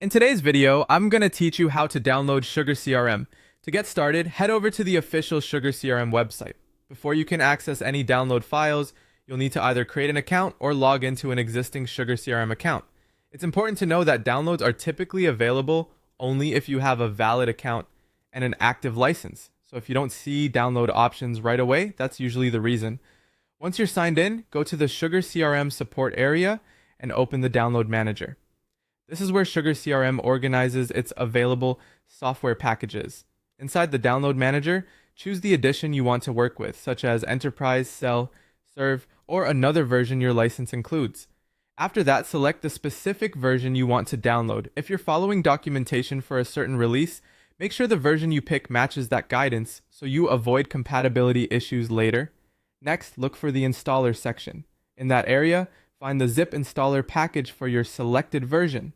In today's video, I'm going to teach you how to download Sugarcrm. To get started, head over to the official Sugarcrm website. Before you can access any download files, you'll need to either create an account or log into an existing Sugarcrm account. It's important to know that downloads are typically available only if you have a valid account and an active license. So if you don't see download options right away, that's usually the reason. Once you're signed in, go to the Sugarcrm support area and open the download manager. This is where Sugarcrm organizes its available software packages. Inside the download manager, choose the edition you want to work with, such as Enterprise, Cell, Serve, or another version your license includes. After that, select the specific version you want to download. If you're following documentation for a certain release, make sure the version you pick matches that guidance so you avoid compatibility issues later. Next, look for the installer section. In that area, find the zip installer package for your selected version.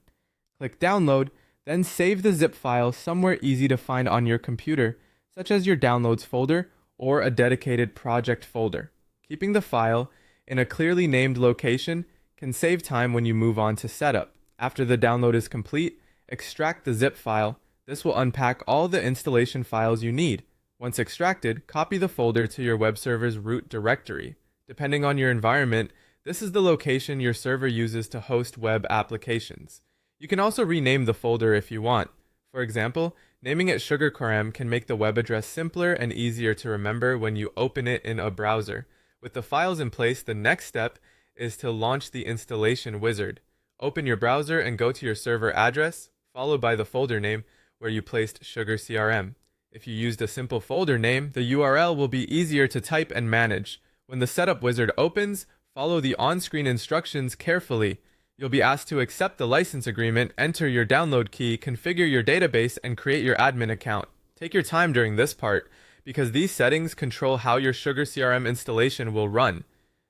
Click download, then save the zip file somewhere easy to find on your computer, such as your downloads folder or a dedicated project folder. Keeping the file in a clearly named location can save time when you move on to setup. After the download is complete, extract the zip file. This will unpack all the installation files you need. Once extracted, copy the folder to your web server's root directory. Depending on your environment, this is the location your server uses to host web applications. You can also rename the folder if you want. For example, naming it Sugarcrm can make the web address simpler and easier to remember when you open it in a browser. With the files in place, the next step is to launch the installation wizard. Open your browser and go to your server address, followed by the folder name where you placed Sugarcrm. If you used a simple folder name, the URL will be easier to type and manage. When the setup wizard opens, follow the on-screen instructions carefully. You'll be asked to accept the license agreement, enter your download key, configure your database, and create your admin account. Take your time during this part, because these settings control how your Sugarcrm installation will run.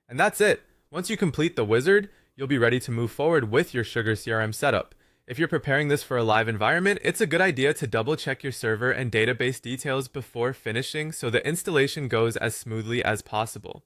And that's it. Once you complete the wizard, you'll be ready to move forward with your Sugarcrm setup. If you're preparing this for a live environment, it's a good idea to double check your server and database details before finishing so the installation goes as smoothly as possible.